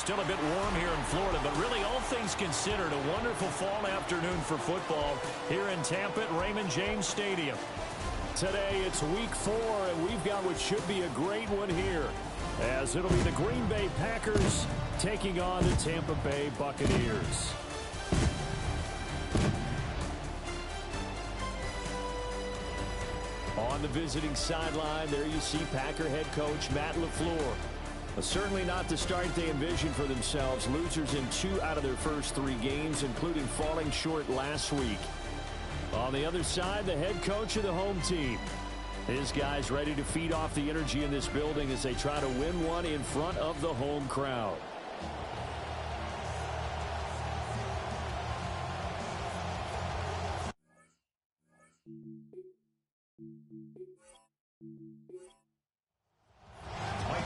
Still a bit warm here in Florida, but really all things considered, a wonderful fall afternoon for football here in Tampa at Raymond James Stadium. Today it's week 4, and we've got what should be a great one here, as it'll be the Green Bay Packers taking on the Tampa Bay Buccaneers. On the visiting sideline, there you see Packer head coach Matt LaFleur. Certainly not the start they envisioned for themselves. Losers in 2 out of their first 3 games, including falling short last week. On the other side, the head coach of the home team. His guys ready to feed off the energy in this building as they try to win one in front of the home crowd.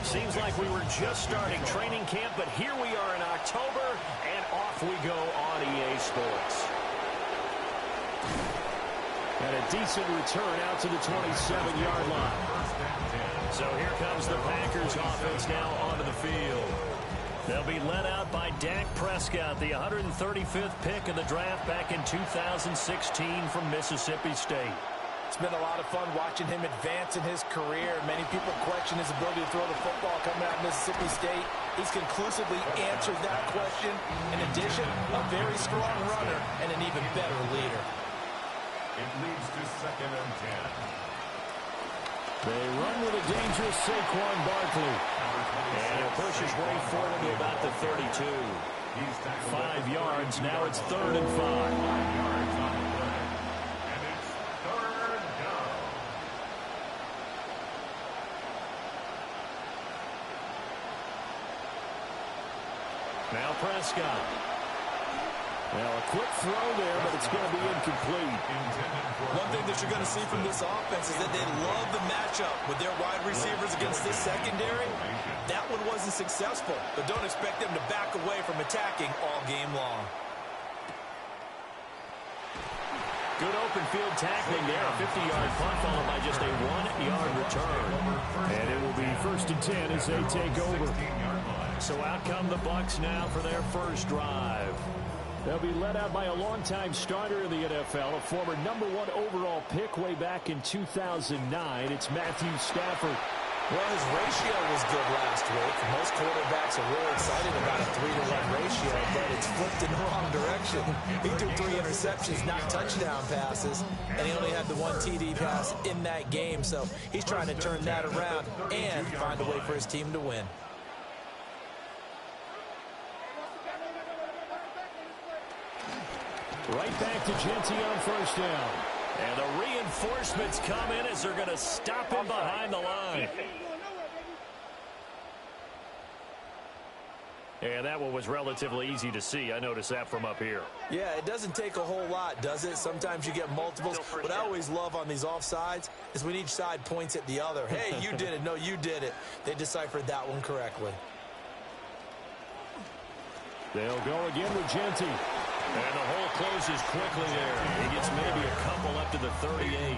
Seems like we were just starting training camp, but here we are in October, and off we go on EA Sports. And a decent return out to the 27-yard line. So here comes the Packers offense now onto the field. They'll be led out by Dak Prescott, the 135th pick of the draft back in 2016 from Mississippi State. It's been a lot of fun watching him advance in his career. Many people question his ability to throw the football coming out of Mississippi State. He's conclusively answered that question. In addition, a very strong runner and an even better leader. It leads to 2nd and 10. They run with a dangerous Saquon Barkley. And he'll push his way forward to about the 32. 5 yards. Now it's 3rd and 5. 5 yards on the play. Now Prescott. Well, a quick throw there, but it's going to be incomplete. One thing that you're going to see from this offense is that they love the matchup with their wide receivers against this secondary. That one wasn't successful, but don't expect them to back away from attacking all game long. Good open field tackling there. A 50-yard punt followed by just a 1-yard return. And it will be 1st and 10 as they take over. So out come the Bucs now for their first drive. They'll be led out by a longtime starter in the NFL, a former #1 overall pick way back in 2009. It's Matthew Stafford. Well, his ratio was good last week. Most quarterbacks are really excited about a 3-to-1 ratio, but it's flipped in the wrong direction. He threw 3 interceptions, not touchdown passes, and he only had the 1 TD pass in that game. So he's trying to turn that around and find a way for his team to win. Right back to Genty on 1st down. And the reinforcements come in as they're going to stop him behind the line. And that one was relatively easy to see. I noticed that from up here. Yeah, it doesn't take a whole lot, does it? Sometimes you get multiples. What I always love on these offsides is when each side points at the other. Hey, you did it. No, you did it. They deciphered that one correctly. They'll go again with Genty. And the hole closes quickly there. He gets maybe a couple up to the 38.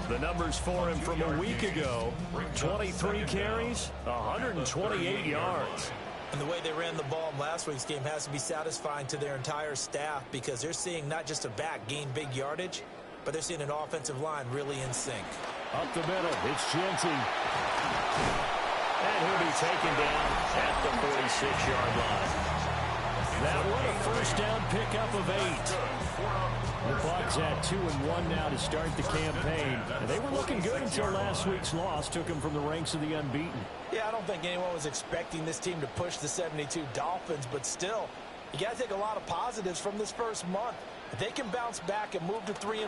The numbers for him from a week ago: 23 carries, 128 yards. And the way they ran the ball in last week's game has to be satisfying to their entire staff, because they're seeing not just a back gain big yardage, but they're seeing an offensive line really in sync. Up the middle, it's Genty. And he'll be taken down at the 46-yard line. That one a 1st down pickup of 8. The Bucs at 2-1 now to start the campaign. And they were looking good until last week's loss took them from the ranks of the unbeaten. Yeah, I don't think anyone was expecting this team to push the 72 Dolphins, but still, you got to take a lot of positives from this first month. If they can bounce back and move to 3-1,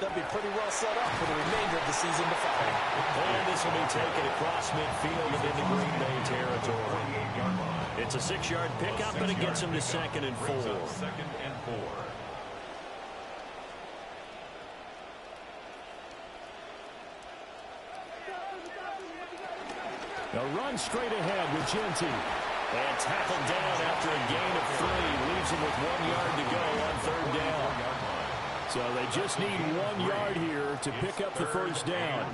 they'll be pretty well set up for the remainder of the season to follow. And this will be taken across midfield and into Green Bay territory. It's a 6-yard pickup, and it gets him to 2nd and 4. They'll run straight ahead with Genty. And tackled down after a gain of 3. Leaves him with 1 yard to go on 3rd down. So they just need 1 yard here to pick up the 1st down.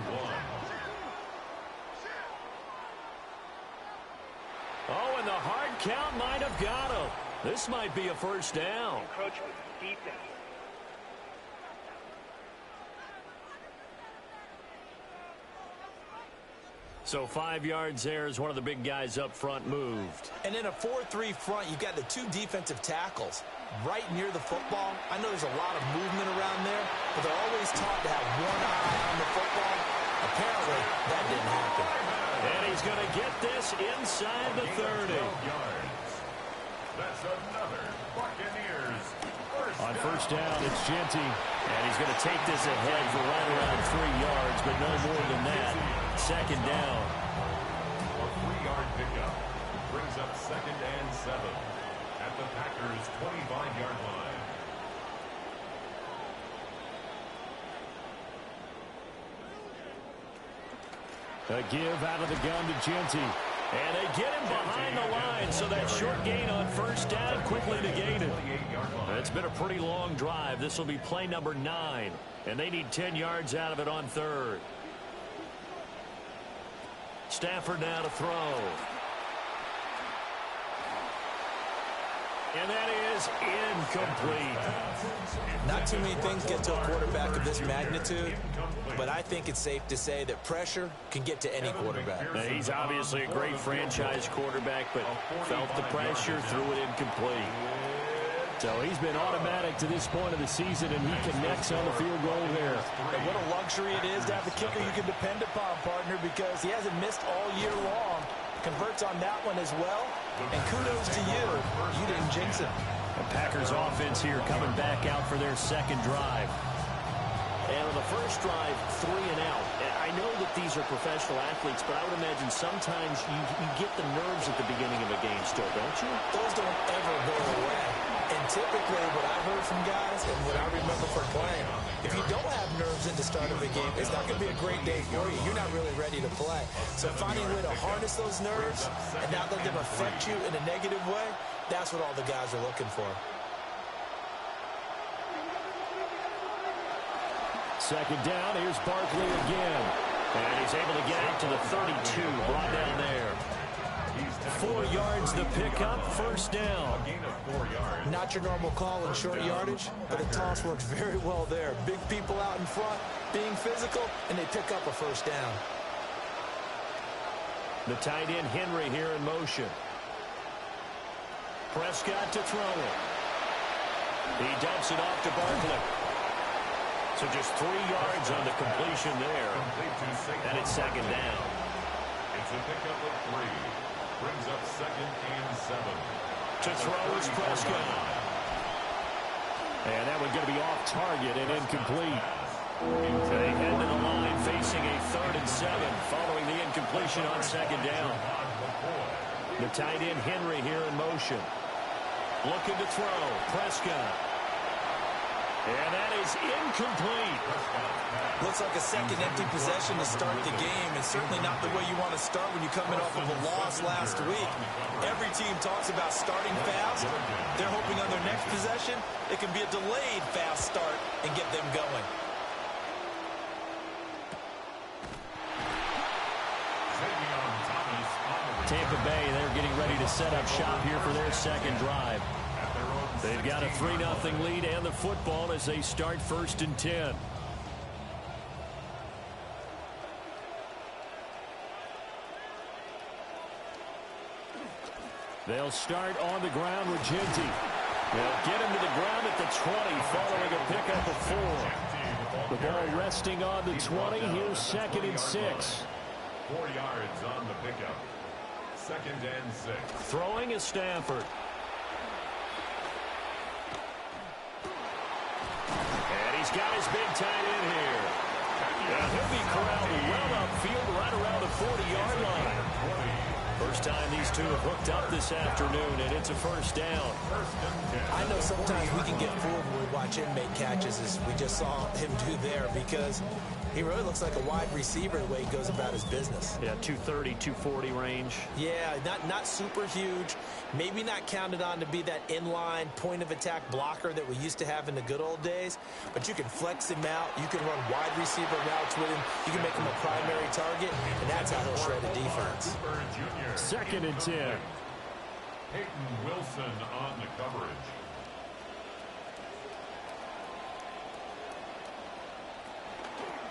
and the hard count might have got him. This might be a first down. Encroachment, defense. So 5 yards there as one of the big guys up front moved. And in a 4-3 front, you've got the 2 defensive tackles right near the football. I know there's a lot of movement around there, but they're always taught to have one eye on the football. Apparently, that didn't happen. And he's going to get this inside the 30. That's another Buccaneers On first down, it's Genty. And he's going to take this ahead for right around 3 yards, but no more than that. Second down. A 3-yard pickup brings up 2nd and 7 at the Packers' 25-yard line. A give out of the gun to Genty. And they get him behind the line, so that short gain on first down quickly negated. It's been a pretty long drive. This will be play number 9, and they need 10 yards out of it on third. Stafford now to throw. And that is incomplete. Not too many things get to a quarterback of this magnitude, but I think it's safe to say that pressure can get to any quarterback. He's obviously a great franchise quarterback, but felt the pressure, threw it incomplete. So he's been automatic to this point of the season, and he connects on the field goal there. And what a luxury it is to have a kicker you can depend upon, partner, because he hasn't missed all year long. Converts on that one as well. And kudos to you. You didn't jinx him. The Packers offense here coming back out for their second drive. And on the first drive, 3 and out. And I know that these are professional athletes, but I would imagine sometimes you get the nerves at the beginning of a game still, don't you? Those don't ever go away. And typically what I've heard from guys and what I remember from playing, if you don't have nerves at the start of a game, it's not going to be a great day for you. You're not really ready to play. So finding a way to harness those nerves and not let them affect you in a negative way, that's what all the guys are looking for. Second down, here's Barkley again. And he's able to get out to the 32, brought down there. 4 yards the pickup, first down. Not your normal call in short yardage, but a toss works very well there. Big people out in front, being physical, and they pick up a first down. The tight end Henry here in motion. Prescott to throw it. He dumps it off to Barkley. So just 3 yards on the completion there. And it's second down. It's a pickup of 3. Brings up 2nd and 7. To throw is Prescott. And that one's going to be off target and incomplete. They head to the line facing a 3rd and 7 following the incompletion on second down. The tight end Henry here in motion. Looking to throw. Prescott. And that is incomplete. Looks like a second empty possession to start the game, and certainly not the way you want to start when you're coming off of a loss last week. Every team talks about starting fast. They're hoping on their next possession it can be a delayed fast start and get them going. Tampa Bay, they're getting ready to set up shop here for their second drive. They've got a 3-0 lead and the football as they start 1st and 10. They'll start on the ground with Genty. They'll get him to the ground at the 20 following a pickup of 4. The ball resting on the 20. Here's 2nd and 6. 4 yards on the pickup. 2nd and 6. Throwing is Stafford. And he's got his big tight end here. And he'll be corralled well upfield right around the 40-yard line. First time these two have hooked up this afternoon, and it's a first down. I know sometimes we can get fooled when we watch him make catches, as we just saw him do there, because he really looks like a wide receiver the way he goes about his business. Yeah, 230, 240 range. Yeah, not super huge. Maybe not counted on to be that inline point-of-attack blocker that we used to have in the good old days, but you can flex him out. You can run wide receiver routes with him. You can make him a primary target, and that's how he'll shred a defense. 2nd and 10. Peyton Wilson on the coverage.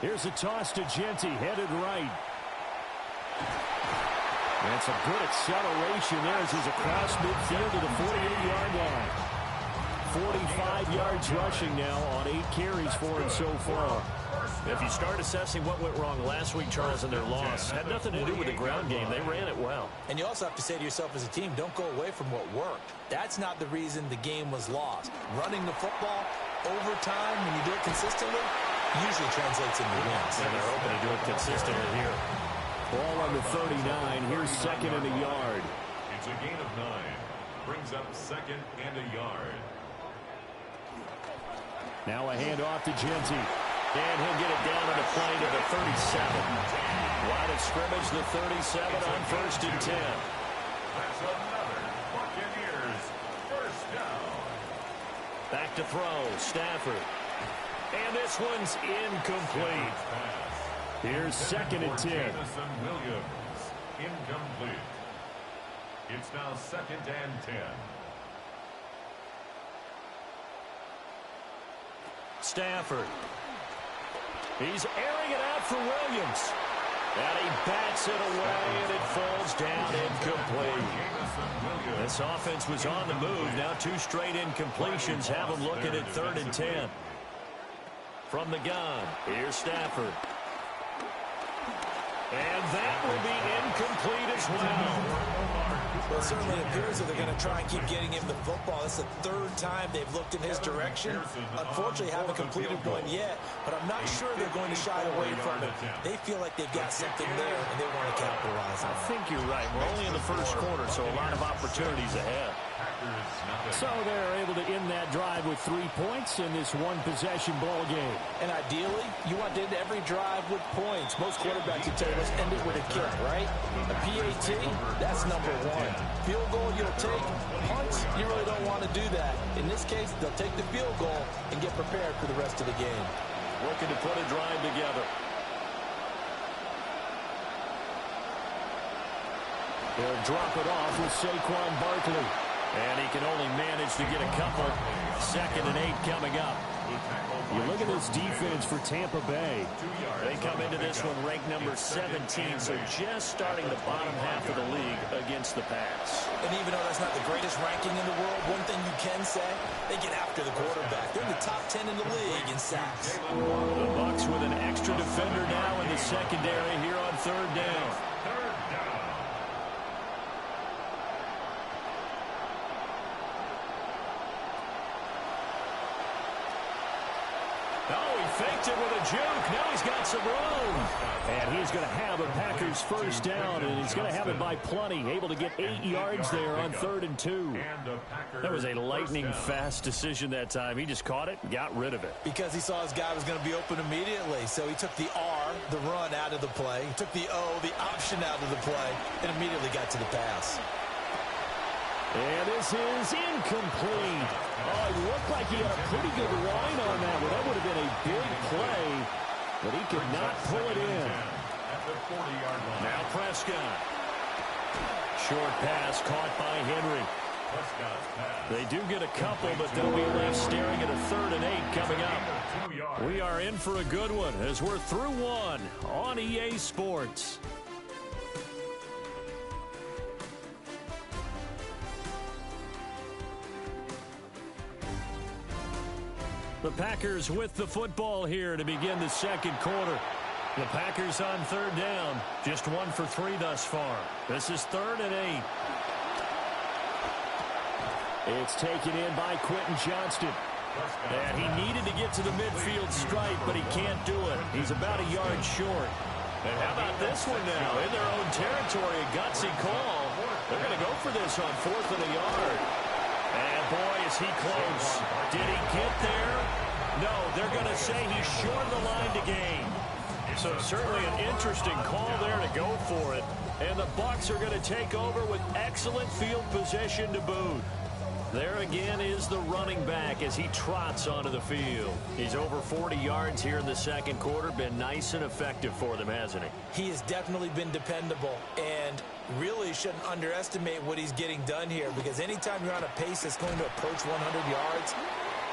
Here's a toss to Genty, headed right. And some good acceleration there as he's across midfield to the 48-yard line. 45 yards rushing now on 8 carries for him so far. If you start assessing what went wrong last week, Charles, in their loss, had nothing to do with the ground game. They ran it well. And you also have to say to yourself as a team, don't go away from what worked. That's not the reason the game was lost. Running the football over time, when you do it consistently, usually translates into wins. And they're hoping to do it consistently here. Ball on the 39. Here's second and a yard. It's a gain of 9. Brings up second and a yard. Now a handoff to Genty. And he'll get it down on a play to the 37. Line of scrimmage, the 37 on 1st and 10. That's another Buccaneers first down. Back to throw, Stafford. And this one's incomplete. Here's second and 10. Jamison Williams, incomplete. It's now second and 10. Stafford. He's airing it out for Williams. And he bats it away, and it falls down incomplete. This offense was on the move. Now 2 straight incompletions have them looking at 3rd and 10. From the gun, here's Stafford. And that will be incomplete as well. Well, it certainly appears that they're going to try and keep getting him the football. That's the 3rd time they've looked in his direction. Unfortunately, haven't completed one yet, but I'm not sure they're going to shy away from it. They feel like they've got something there, and they want to capitalize on it. I think you're right. We're only in the first quarter, so a lot of opportunities ahead. So they're able to end that drive with 3 points in this one-possession ball game. And ideally, you want to end every drive with points. Most quarterbacks would tell you, let's end it with a kick, right? A PAT, that's number 1. Field goal you'll take. Punts, you really don't want to do that. In this case, they'll take the field goal and get prepared for the rest of the game. Looking to put a drive together. They'll drop it off with Saquon Barkley. And he can only manage to get a couple. 2nd and 8 coming up. You look at this defense for Tampa Bay. They come into this one ranked number 17, so just starting the bottom half of the league against the pass. And even though that's not the greatest ranking in the world, one thing you can say, they get after the quarterback. They're in the top 10 in the league in sacks. The Bucs with an extra defender now in the secondary here on 3rd down. Faked it with a juke. Now he's got some room. And he's going to have a Packers first down, and he's going to have it by plenty. Able to get 8 yards there on 3rd and 2. That was a lightning-fast decision that time. He just caught it and got rid of it. Because he saw his guy was going to be open immediately. So he took the R, the run, out of the play. He took the O, the option, out of the play, and immediately got to the pass. And this is incomplete. Oh, it looked like he had a pretty good line on that one. That would have been a big play, but he could not pull it in. Now Prescott. Short pass caught by Henry. They do get a couple, but they'll be left staring at a 3rd and 8 coming up. We are in for a good one as we're through one on EA Sports. The Packers with the football here to begin the 2nd quarter. The Packers on 3rd down. Just 1 for 3 thus far. This is 3rd and 8. It's taken in by Quentin Johnston. And he needed to get to the midfield stripe, but he can't do it. He's about a yard short. And how about this one now? In their own territory, a gutsy call. They're going to go for this on 4th and a yard. And boy, is he close. Did he get there? No, they're going to say he's short of the line to gain. So certainly an interesting call there to go for it. And the Bucs are going to take over with excellent field position to boot. There again is the running back as he trots onto the field. He's over 40 yards here in the second quarter. Been nice and effective for them, hasn't he? He has definitely been dependable, and really shouldn't underestimate what he's getting done here, because anytime you're on a pace that's going to approach 100 yards,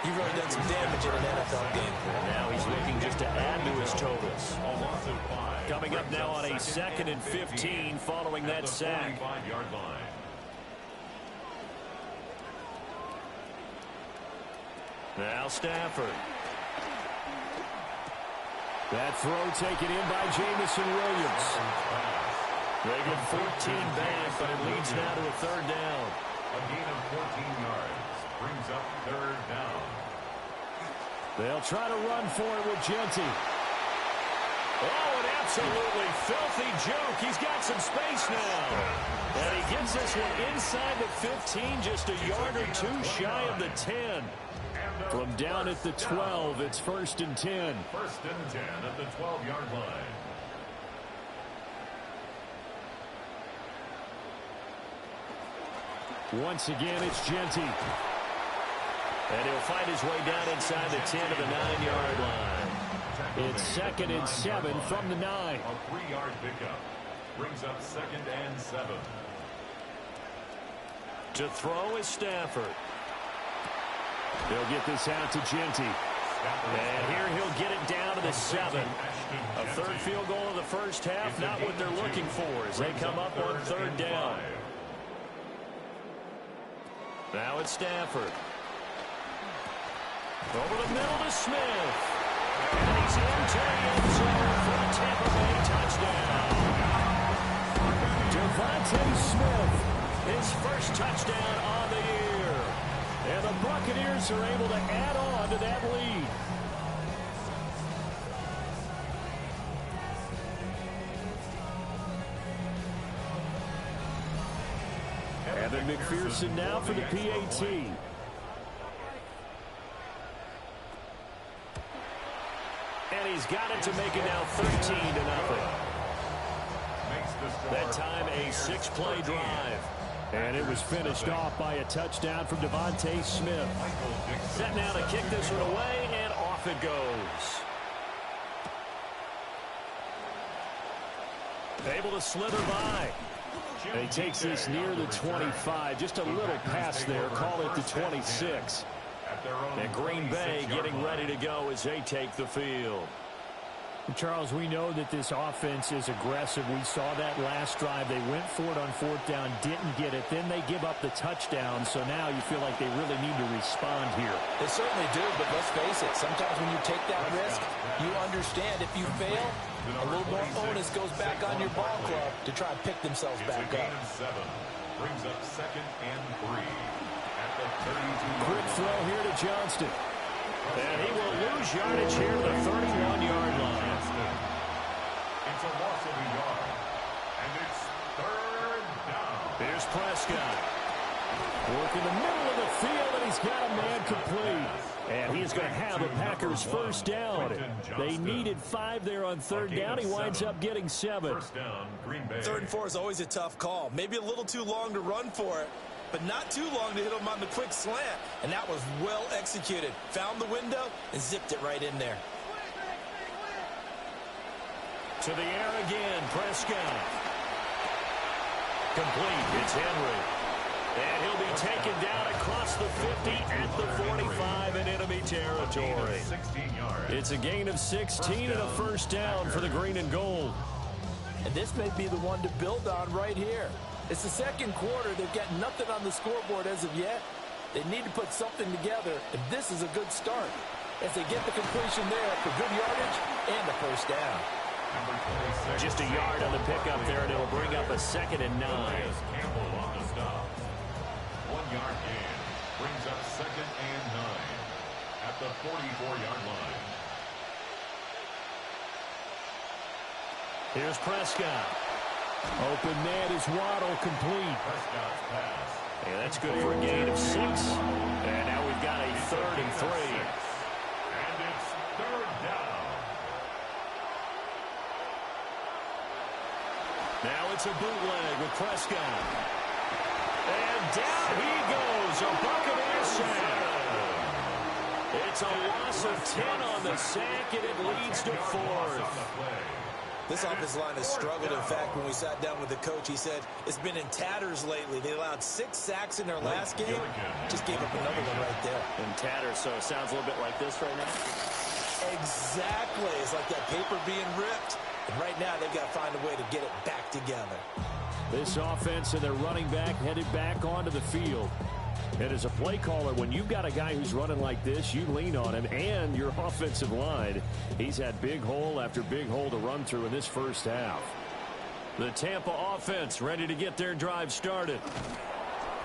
you've really done some damage in an NFL game. And now he's looking just to add to his totals. Coming up now on a 2nd and 15 following that sack. Now Stafford. That throw taken in by Jamison Williams. They get 14 back, but it leads now to a 3rd down. A gain of 14 yards brings up 3rd down. They'll try to run for it with Genty. Oh, an absolutely filthy juke. He's got some space now. And he gets this one inside the 15, just a yard or two shy of the 10. From down at the 12, it's 1st and 10. 1st and 10 at the 12-yard line. Once again, it's Genty. And he'll find his way down inside the 10 to the 9-yard line. It's 2nd and 7 from the 9. A 3-yard pickup brings up 2nd and 7. To throw is Stafford. They'll get this out to Genty. And here he'll get it down to the 7. A 3rd field goal in the first half, not what they're looking for as they come up on 3rd down. Now it's Stafford. Over the middle to Smith. And he's into the end zone for a Tampa Bay touchdown. Devontae Smith. His first touchdown on the year. And the Buccaneers are able to add on to that lead. Evan McPherson now for the PAT. And he's got it to make it now 13-0. That time a 6-play drive. And it was finished off by a touchdown from Devontae Smith. Set now to kick this one away, and off it goes. Able to slither by. And he takes this near the 25. Just a little pass there. Call it the 26. And Green Bay getting ready to go as they take the field. Charles, we know that this offense is aggressive. We saw that last drive. They went for it on 4th down, didn't get it. Then they give up the touchdown. So now you feel like they really need to respond here. They certainly do, but let's face it. Sometimes when you take that risk, you understand if you fail, a little more onus goes back on your ball club to try and pick themselves back up. Brings up 2nd and 3 at the 32. Quick throw here to Johnston. And he will lose yardage here at the 31-yard line. It's a loss of a yard. And it's 3rd down. Here's Prescott. Work in the middle of the field, and he's got a man complete. And he's going to have a Packers 1st down. They needed 5 there on 3rd down. He winds up getting 7. 1st down, Green Bay. 3rd and 4 is always a tough call. Maybe a little too long to run for it, but not too long to hit him on the quick slant. And that was well executed. Found the window and zipped it right in there. To the air again, Prescott. Complete, it's Henry. And he'll be taken down across the 50 at the 45 in enemy territory. It's a gain of 16 and a 1st down for the green and gold. And this may be the one to build on right here. It's the 2nd quarter. They've got nothing on the scoreboard as of yet. They need to put something together, and this is a good start as they get the completion there for good yardage and a 1st down. Just a yard on the pickup there, and it'll bring up a 2nd and 9. Campbell on the stop. 1-yard gain brings up 2nd and 9 at the 44-yard line. Here's Prescott. Open man is Waddle, complete. Prescott's pass. And that's good for a gain of 6. And now we've got a 3rd and 3. And it's 3rd down. Now it's a bootleg with Prescott. And down he goes. A Buccaneer sack. It's a loss of 10 on the sack, and it leads to 4th. This offensive line has struggled. In fact, when we sat down with the coach, he said it's been in tatters lately. They allowed 6 sacks in their last game. Just gave up another one right there. In tatters, so it sounds a little bit like this right now. Exactly. It's like that paper being ripped. And right now, they've got to find a way to get it back together. This offense and their running back headed back onto the field. And as a play caller, when you've got a guy who's running like this, you lean on him and your offensive line. He's had big hole after big hole to run through in this first half. The Tampa offense ready to get their drive started.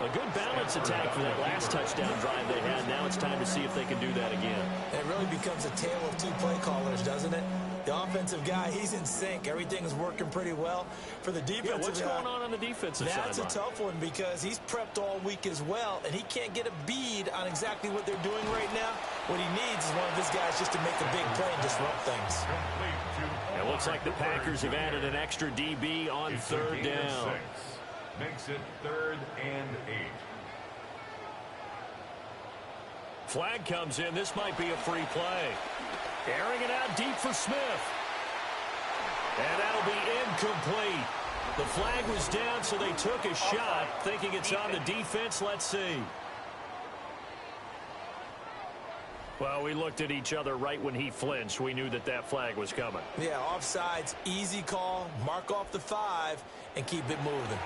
A good balance attack for that last touchdown drive they had. Now it's time to see if they can do that again. It really becomes a tale of 2 play callers, doesn't it? The offensive guy, he's in sync. Everything is working pretty well. For the defensive what's going on the defensive side? That's a tough one because he's prepped all week as well, and he can't get a bead on exactly what they're doing right now. What he needs is one of his guys just to make a big play and disrupt things. It looks like the Packers have added an extra DB on 3rd down. Makes it 3rd and 8. Flag comes in. This might be a free play. Airing it out deep for Smith. And that'll be incomplete. The flag was down, so they took a shot, thinking it's on the defense. Let's see. Well, we looked at each other right when he flinched. We knew that that flag was coming. Yeah, offsides, easy call. Mark off the 5 and keep it moving.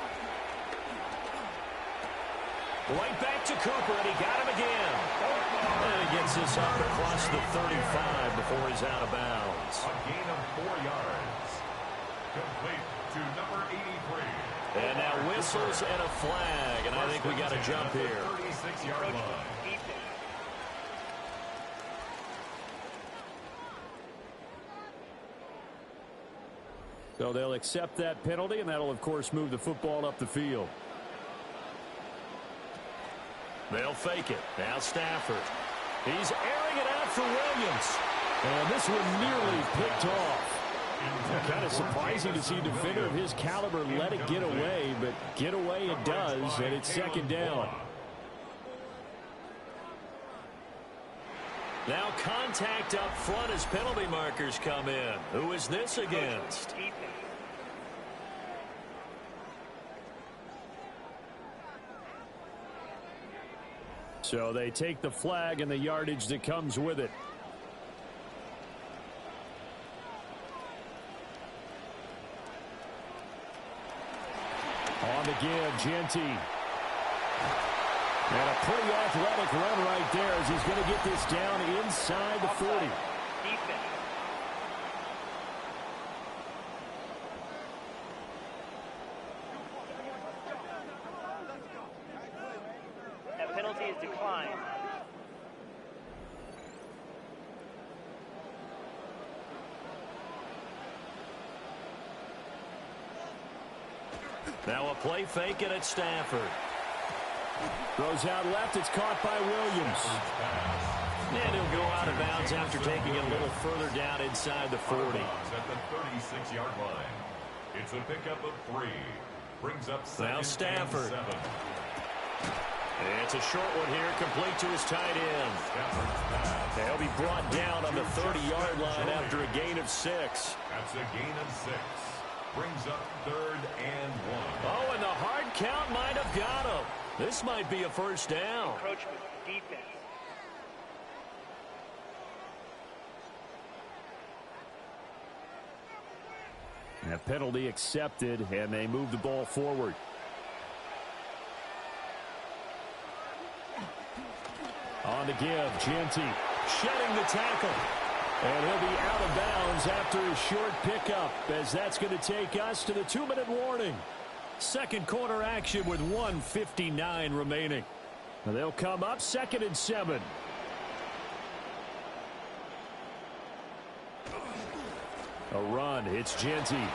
Right back to Cooper, and he got him again. And he gets this up across the 35 before he's out of bounds. A gain of 4 yards. Complete to number 83. And now whistles and a flag, and I think we got a jump here. 36-yard line. So they'll accept that penalty, and that'll, of course, move the football up the field. They'll fake it. Now Stafford. He's airing it out for Williams. And this one nearly picked off. Kind of surprising to see a defender of his caliber let it get away, but get away it does, and it's 2nd down. Now contact up front as penalty markers come in. Who is this against? So they take the flag and the yardage that comes with it. On the give, Genty. And a pretty athletic run right there as he's going to get this down inside the 40. That penalty is declined. Now a play fake and it's Stafford. Throws out left. It's caught by Williams. And he'll go out of bounds after taking it a little further down inside the 40. At the 36-yard line. It's a pickup of 3. Brings up now Stafford. 7. And it's a short one here, complete to his tight end. They'll be brought down on the 30-yard line after a gain of 6. That's a gain of 6. Brings up 3rd and 1. Oh, and the hard count might have got him. This might be a first down. Approachment, defense. A penalty accepted, and they move the ball forward. On the give, Genty shedding the tackle. And he'll be out of bounds after a short pickup, as that's going to take us to the 2-minute warning. Second quarter action with 1:59 remaining. And they'll come up 2nd and 7. A run. It's Genty. And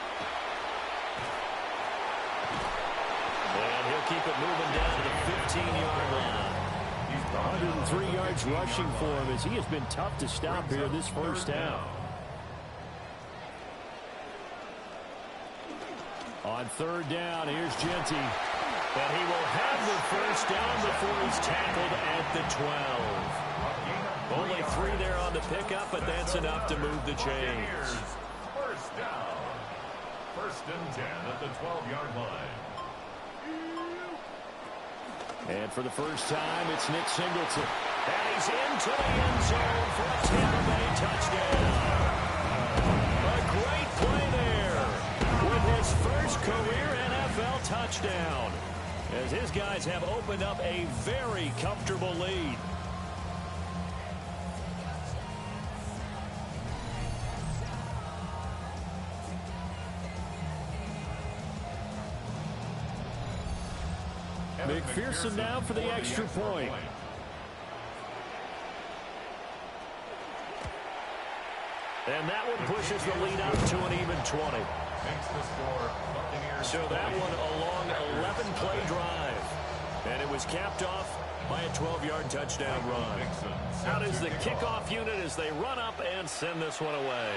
he'll keep it moving down to the 15-yard line. 103 yards rushing for him as he has been tough to stop here this first half. On 3rd down, here's Genty. And he will have the first down before he's tackled at the 12. Only 3 there on the pickup, but that's enough to move the chains. First down. First and 10 at the 12-yard line. And for the first time, it's Nick Singleton. And he's into the end zone for a Tampa Bay touchdown. A great play there with his first career NFL touchdown, as his guys have opened up a very comfortable lead. McPherson now for the extra point. And that one pushes the lead up to an even 20. So that one a long 11-play drive. And it was capped off by a 12-yard touchdown run. Out is the kickoff unit as they run up and send this one away.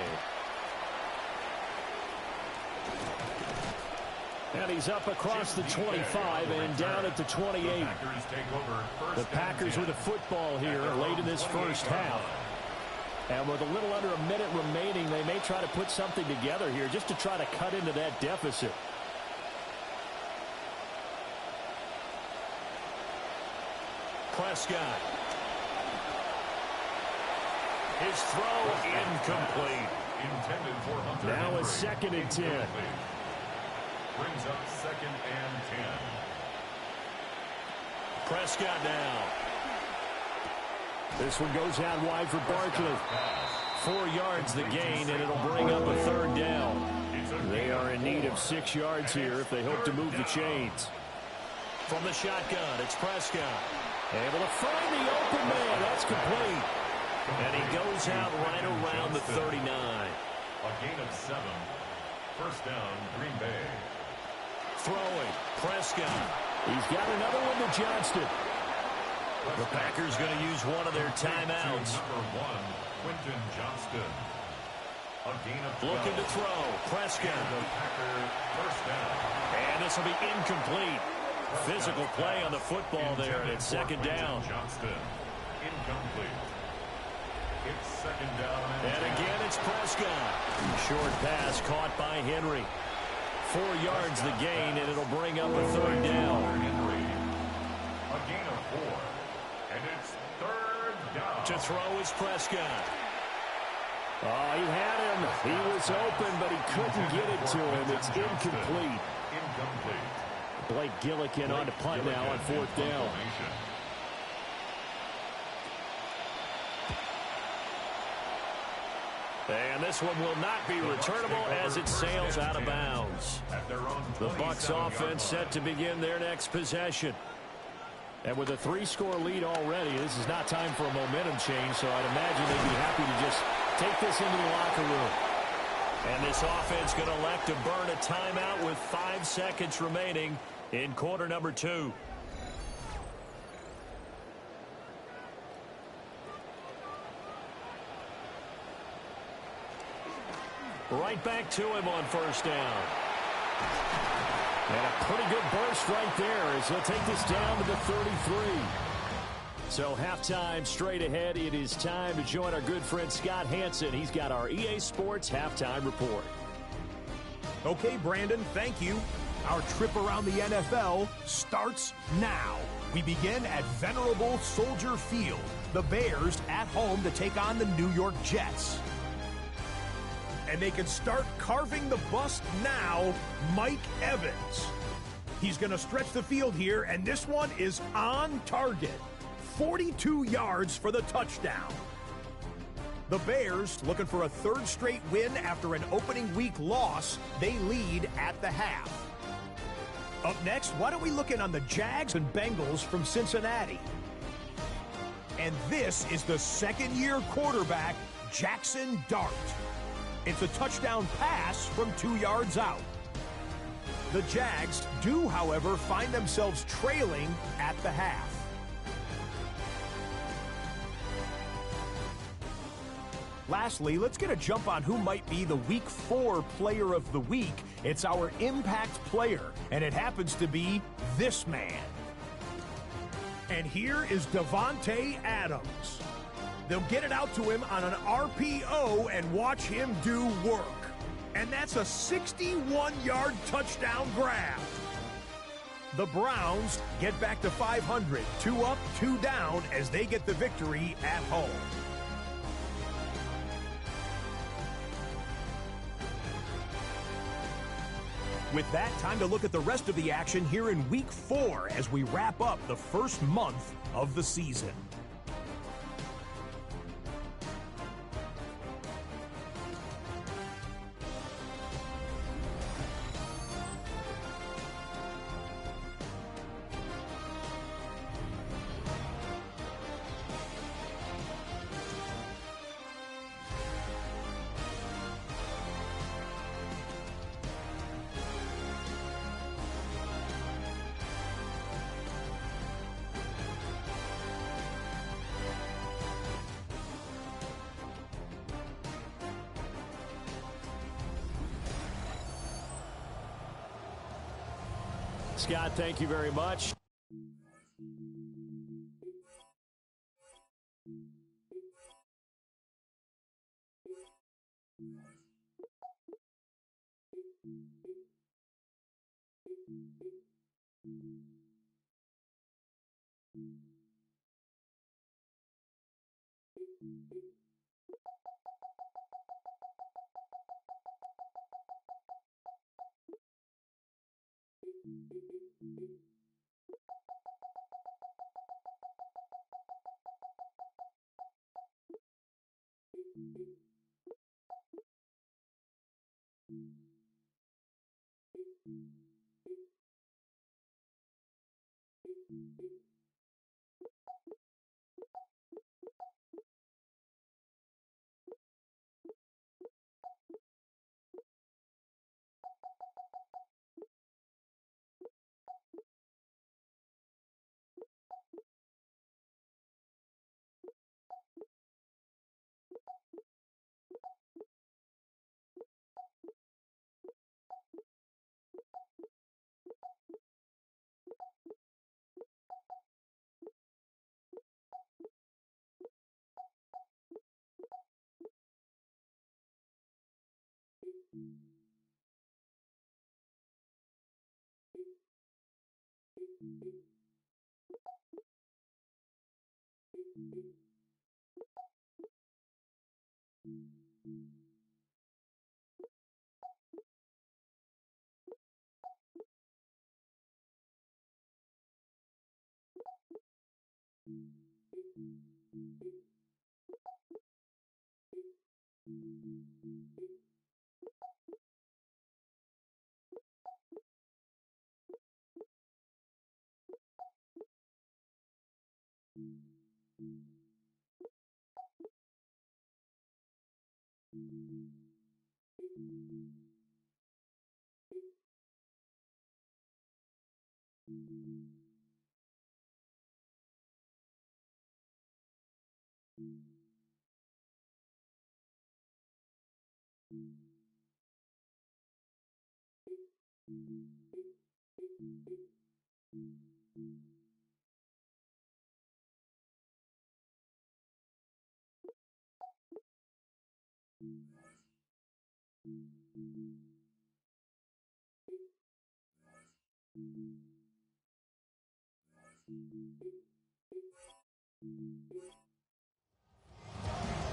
And he's up across the 25 and down at the 28. The Packers with a football here late in this first half. And with a little under a minute remaining, they may try to put something together here just to try to cut into that deficit. Prescott. His throw incomplete. Now a 2nd and 10. Brings up 2nd and 10. Prescott now. This one goes out wide for Barkley. 4 yards the gain, and it'll bring up a 3rd down. They are in need of 6 yards here if they hope to move the chains. From the shotgun, it's Prescott. Able to find the open man. That's complete. And he goes out right around the 39. A gain of 7. First down, Green Bay. Throwing, Prescott. He's got another one to Johnston. The Packers going to use one of their timeouts. Number 1, Quentin Johnston. A gain of 12. Looking to throw, Prescott. The Packer first down. And this will be incomplete. Physical play on the football there, and it's 2nd down. Johnston. Incomplete. It's 2nd down. And again, it's Prescott. Short pass caught by Henry. 4 yards the gain, and it'll bring up a 3rd down. Henry. A gain of 4. And it's 3rd down. To throw is Prescott. Oh, he had him. He was open, but he couldn't get it to him. It's incomplete. Incomplete. Blake Gillikin on to punt now on 4th down. And this one will not be returnable as it sails out of bounds. The Bucs offense set to begin their next possession. And with a 3-score lead already, this is not time for a momentum change, so I'd imagine they'd be happy to just take this into the locker room. And this offense going to elect to burn a timeout with 5 seconds remaining in quarter number 2. Right back to him on first down. And a pretty good burst right there as he'll take this down to the 33. So halftime straight ahead. It is time to join our good friend Scott Hansen. He's got our EA Sports halftime report. Okay, Brandon, thank you. Our trip around the NFL starts now. We begin at venerable Soldier Field. The Bears at home to take on the New York Jets. And they can start carving the bust now, Mike Evans. He's going to stretch the field here, and this one is on target. 42 yards for the touchdown. The Bears, looking for a 3rd straight win after an opening week loss, they lead at the half. Up next, why don't we look in on the Jags and Bengals from Cincinnati? And this is the 2nd-year quarterback, Jackson Dart. It's a touchdown pass from 2 yards out. The Jags do, however, find themselves trailing at the half. Lastly, let's get a jump on who might be the Week 4 Player of the Week. It's our impact player, and it happens to be this man. And here is Davante Adams. They'll get it out to him on an RPO and watch him do work. And that's a 61-yard touchdown grab. The Browns get back to 500, 2 up, 2 down as they get the victory at home. With that, time to look at the rest of the action here in Week 4 as we wrap up the first month of the season. Scott, thank you very much.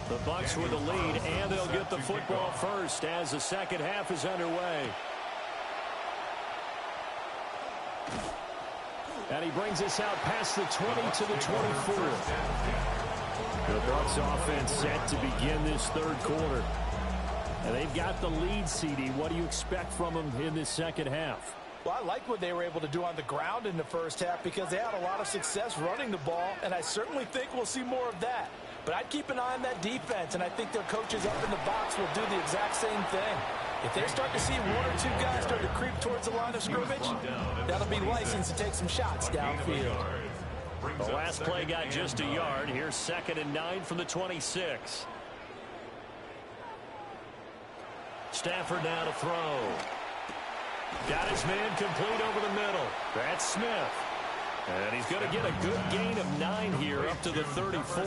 The Bucs with the lead, and they'll get the football first as the second half is underway. And he brings us out past the 20 to the 24. The Bucs offense set to begin this third quarter. And they've got the lead, CD. What do you expect from them in this second half? Well, I like what they were able to do on the ground in the first half because they had a lot of success running the ball, and I certainly think we'll see more of that. But I'd keep an eye on that defense, and I think their coaches up in the box will do the exact same thing. If they start to see one or two guys start to creep towards the line of scrimmage, that'll be license to take some shots downfield. The last play got just a yard. Here's 2nd and 9 from the 26. Stafford now to throw. Got his man complete over the middle. That's Smith. And he's going to get a good gain of 9 here up to the 34.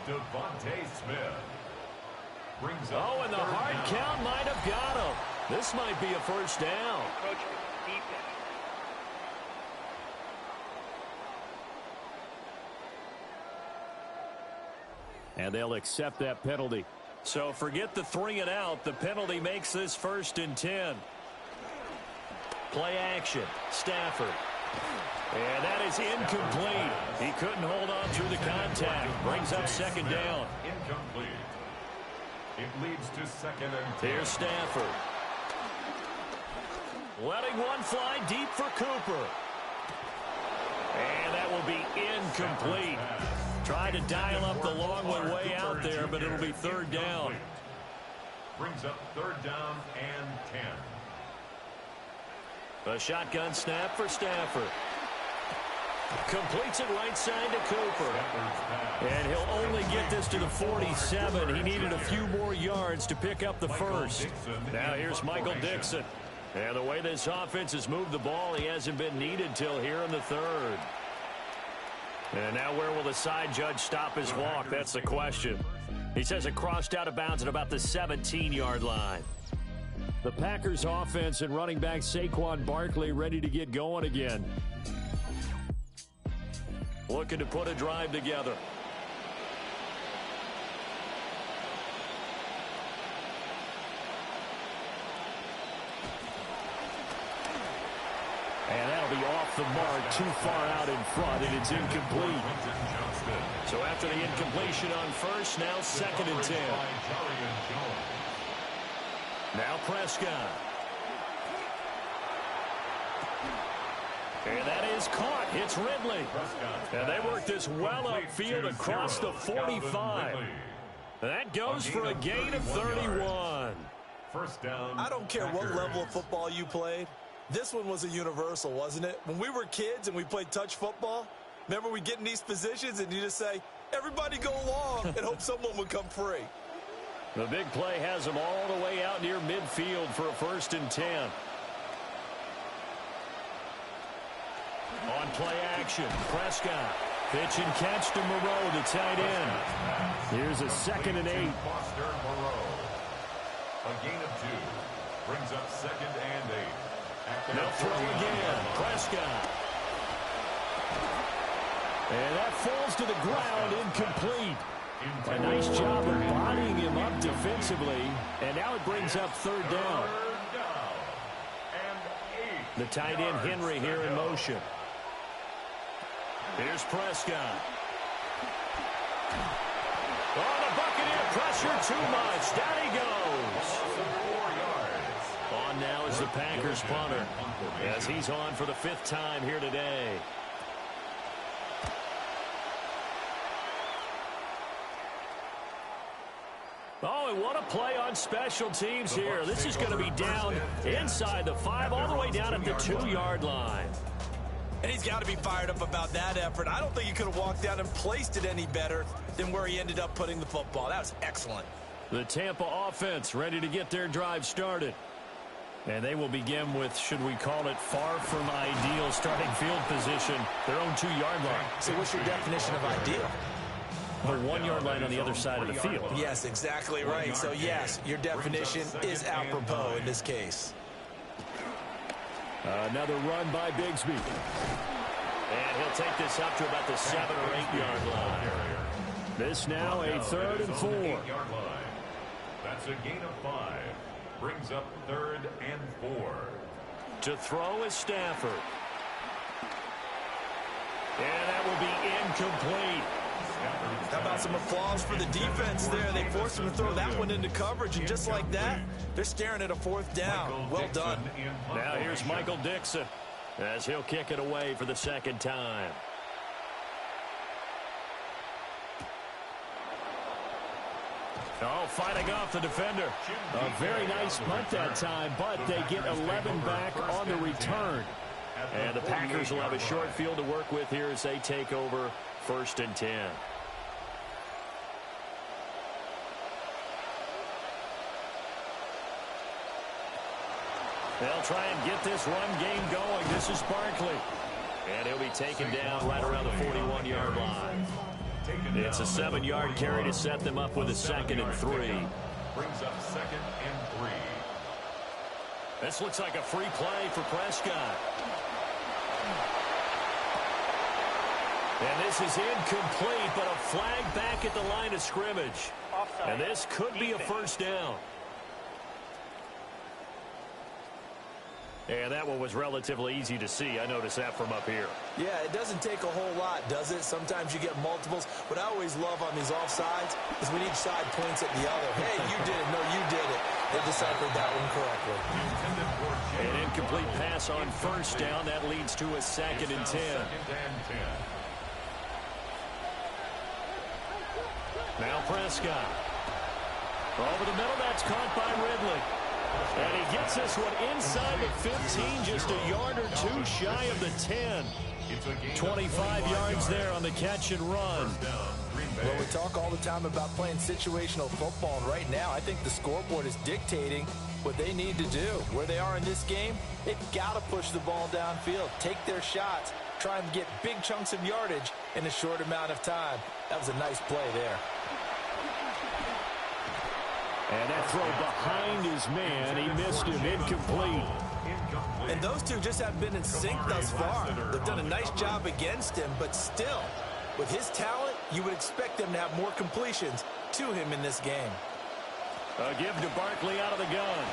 Devontae Smith. Oh, and the hard count might have got him. This might be a first down. And they'll accept that penalty. So forget the 3 and out. The penalty makes this 1st and 10. Play action. Stafford. And that is incomplete. He couldn't hold on through the contact. Brings up 2nd down. Incomplete. It leads to 2nd and 10. Here's Stafford. Letting one fly deep for Cooper. And that will be incomplete. Tried to dial up the long one way out there, but it'll be 3rd down. Brings up 3rd down and 10. A shotgun snap for Stafford. Completes it right side to Cooper. And he'll only get this to the 47. He needed a few more yards to pick up the 1st. Now here's Michael Dixon. And the way this offense has moved the ball, he hasn't been needed till here in the 3rd. And now where will the side judge stop his walk? That's the question. He says it crossed out of bounds at about the 17-yard line. The Packers offense and running back Saquon Barkley ready to get going again. Looking to put a drive together. And that'll be off the mark, too far out in front, and it's incomplete. So after the incompletion on 1st, now 2nd and 10. Now Prescott. And that is caught. It's Ridley. And they work this well upfield across the 45. That goes for a gain of 31. First down. I don't care what level of football you played. This one was a universal, wasn't it? When we were kids and we played touch football, remember we get in these positions and you just say, everybody go along and hope someone would come free. The big play has them all the way out near midfield for a 1st and 10. On play action, Prescott. Pitch and catch to Moreau, the tight end. Here's a 2nd and 8. Foster Moreau. A gain of 2. Brings up 2nd and 8. They'll throw again. Prescott. And that falls to the ground, incomplete. A nice job of bodying him up defensively. And now it brings up 3rd down. The tight end Henry here in motion. Here's Prescott. Oh, the Buccaneer pressure too much. Down he goes. On now is the Packers punter, as he's on for the 5th time here today. Oh, and what a play on special teams here. This is going to be down inside the 5, all the way down at the 2-yard line. And he's got to be fired up about that effort. I don't think he could have walked down and placed it any better than where he ended up putting the football. That was excellent. The Tampa offense ready to get their drive started. And they will begin with, should we call it, far from ideal starting field position, their own 2-yard line. So what's your definition of ideal? The 1-yard line on the other side of the field. Yes, exactly right. So, yes, your definition is apropos in this case. Another run by Bigsby. And he'll take this up to about the 7- or 8-yard line. This now a 3rd and 4. That's a gain of 5. Brings up 3rd and 4. To throw is Stafford. And that will be incomplete. How about some applause for the defense there? They forced him to throw that one into coverage, and just like that, they're staring at a 4th down. Well done. Now here's Michael Dixon as he'll kick it away for the 2nd time. Oh, fighting off the defender. A very nice punt that time, but they get 11 back on the return. And the Packers will have a short field to work with here as they take over 1st and 10. They'll try and get this run game going. This is Barkley. And he'll be taken down right around the 41-yard line. It's a 7-yard carry to set them up with a 2nd and 3. Brings up 2nd and 3. This looks like a free play for Prescott. And this is incomplete, but a flag back at the line of scrimmage. Offside. And this could be a first down. And that one was relatively easy to see. I noticed that from up here. Yeah, it doesn't take a whole lot, does it? Sometimes you get multiples. What I always love on these offsides is when each side points at the other. Hey, you did it. No, you did it. They deciphered that one correctly. An incomplete pass on first down. That leads to a 2nd and 10. Now Prescott. Over the middle, that's caught by Ridley. And he gets this one inside the 15, just a yard or two shy of the 10. 25 yards there on the catch and run. Well, we talk all the time about playing situational football, and right now I think the scoreboard is dictating what they need to do. Where they are in this game, they've got to push the ball downfield, take their shots, try and get big chunks of yardage in a short amount of time. That was a nice play there. And that throw behind his man, he missed him, incomplete. And those two just haven't been in sync thus far. They've done a nice job against him, but still, with his talent, you would expect them to have more completions to him in this game. A give to Barkley out of the gun.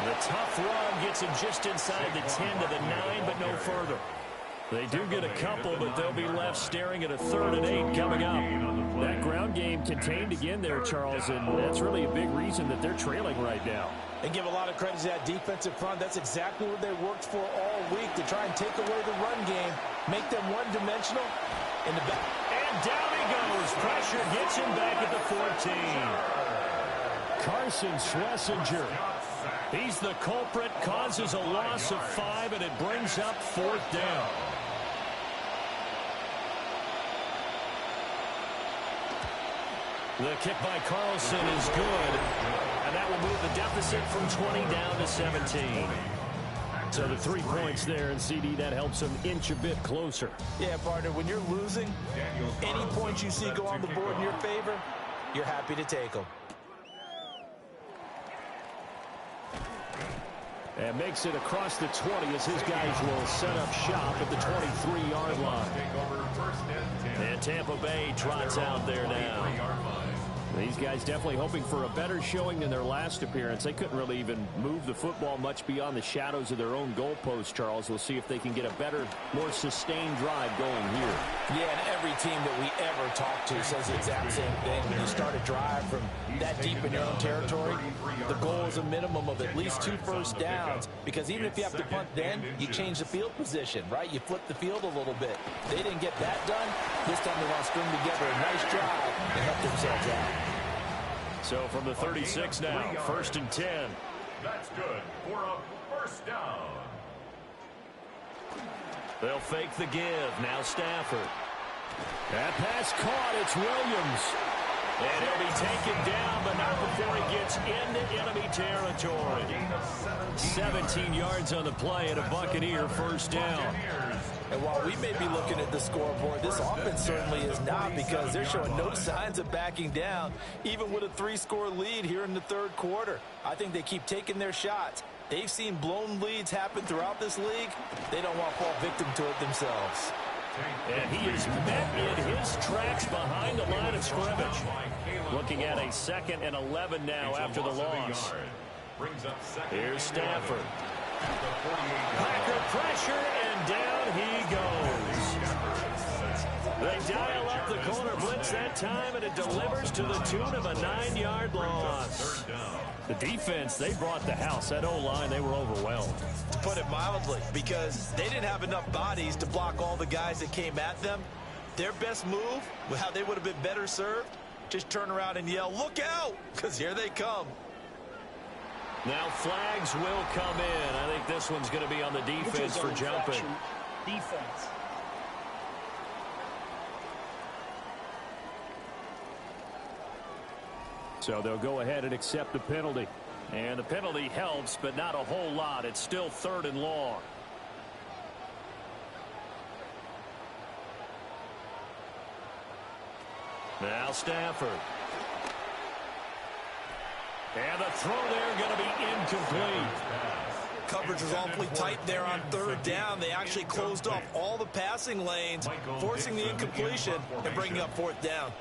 The tough run gets him just inside the 10 to the 9, but no further. They do get a couple, but they'll be left staring at a 3rd and 8 coming up. That ground game contained again there, Charles, and that's really a big reason that they're trailing right now. And give a lot of credit to that defensive front. That's exactly what they worked for all week, to try and take away the run game, make them one-dimensional in the back. And down he goes. Pressure gets him back at the 14. Carson Schlesinger. He's the culprit, causes a loss of 5, and it brings up 4th down. The kick by Carlson is good, and that will move the deficit from 20 down to 17. So the 3 points there, and CD, that helps them inch a bit closer. Yeah, partner, when you're losing, any points you see go on the board in your favor, you're happy to take them. And makes it across the 20 as his guys will set up shop at the 23-yard line. And Tampa Bay trots out there now. These guys definitely hoping for a better showing than their last appearance. They couldn't really even move the football much beyond the shadows of their own goalpost, Charles. We'll see if they can get a better, more sustained drive going here. Yeah, and every team that we ever talk to says the exact same thing. When you start a drive from that deep in your own territory, the goal is a minimum of at least 2 first downs, because even if you have to punt then, you change the field position, right? You flip the field a little bit. They didn't get that done. This time they want to string together a nice drive and help themselves out. So from the 36 now, 1st and 10. That's good for a first down. They'll fake the give. Now Stafford. That pass caught. It's Williams. And he'll be taken down, but not before he gets into enemy territory. 17 yards on the play and a Buccaneer first down. And while we may be looking at the scoreboard, this offense certainly is not, because they're showing no signs of backing down, even with a 3-score lead here in the 3rd quarter. I think they keep taking their shots. They've seen blown leads happen throughout this league. They don't want to fall victim to it themselves. And he is met in his tracks behind the line of scrimmage. Looking at a 2nd and 11 now after the loss. Here's Stafford. Packer pressure, and down he goes. They dial up the corner blitz that time, and it delivers to the tune of a 9-yard loss. The defense, they brought the house. That O-line, they were overwhelmed. To put it mildly, because they didn't have enough bodies to block all the guys that came at them. Their best move, how they would have been better served, just turn around and yell, "Look out!" because here they come. Now flags will come in. I think this one's going to be on the defense for jumping. Defense. So they'll go ahead and accept the penalty. And the penalty helps, but not a whole lot. It's still 3rd and long. Now Stafford. And the throw there going to be incomplete. Coverage was awfully tight there on 3rd down. They actually closed off all the passing lanes, forcing the incompletion and bringing up 4th down.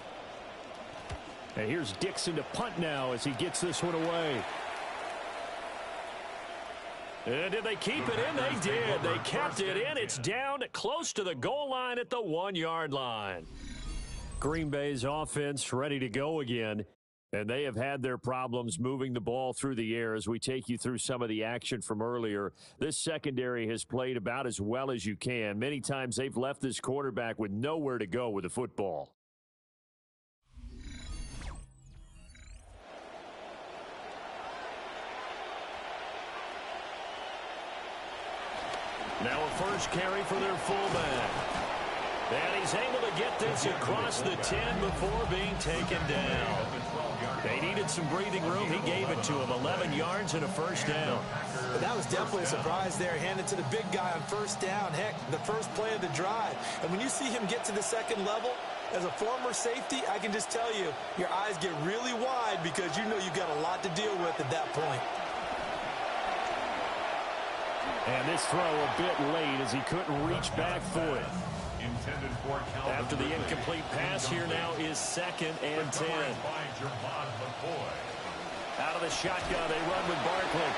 And here's Dixon to punt now as he gets this one away. And did they keep it in? They did. They kept it in. It's down close to the goal line at the 1-yard line. Green Bay's offense ready to go again. And they have had their problems moving the ball through the air as we take you through some of the action from earlier. This secondary has played about as well as you can. Many times they've left this quarterback with nowhere to go with the football. Now a first carry for their fullback. And he's able to get this across the 10 before being taken down. They needed some breathing room. He gave it to him. 11 yards and a first down. But that was definitely a surprise there. Handed to the big guy on 1st down. Heck, the first play of the drive. And when you see him get to the 2nd level, as a former safety, I can just tell you, your eyes get really wide because you know you've got a lot to deal with at that point. And this throw a bit late as he couldn't reach back for it. After the incomplete pass, here now is 2nd and 10. Out of the shotgun, they run with Barkley.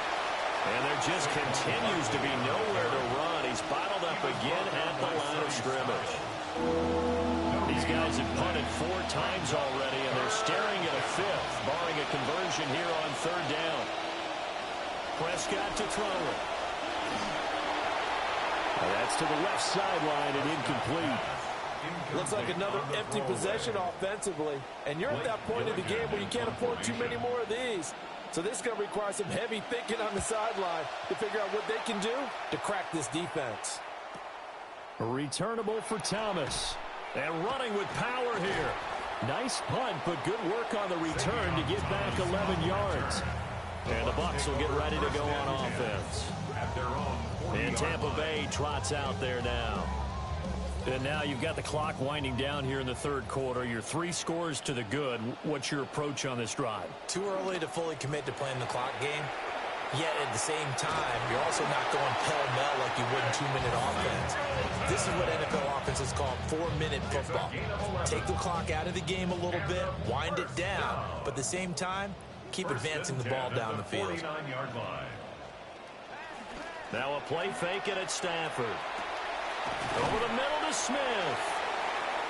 And there just continues to be nowhere to run. He's bottled up again at the line of scrimmage. These guys have punted 4 times already, and they're staring at a 5th, barring a conversion here on 3rd down. Prescott to throw it. That's to the left sideline and incomplete. Looks like another empty possession offensively. And you're at that point in the game where you can't afford too many more of these. So this is going to require some heavy thinking on the sideline to figure out what they can do to crack this defense. Returnable for Thomas. And running with power here. Nice punt, but good work on the return to get back 11 yards. And the Bucs will get ready to go on offense. And Tampa Bay trots out there now. And now you've got the clock winding down here in the 3rd quarter. Your 3 scores to the good. What's your approach on this drive? Too early to fully commit to playing the clock game. Yet at the same time, you're also not going pell-mell like you would in 2-minute offense. This is what NFL offenses call 4-minute football. Take the clock out of the game a little bit, wind it down, but at the same time, keep advancing the ball down the field. Now a play fake it at Stafford. Over the middle to Smith.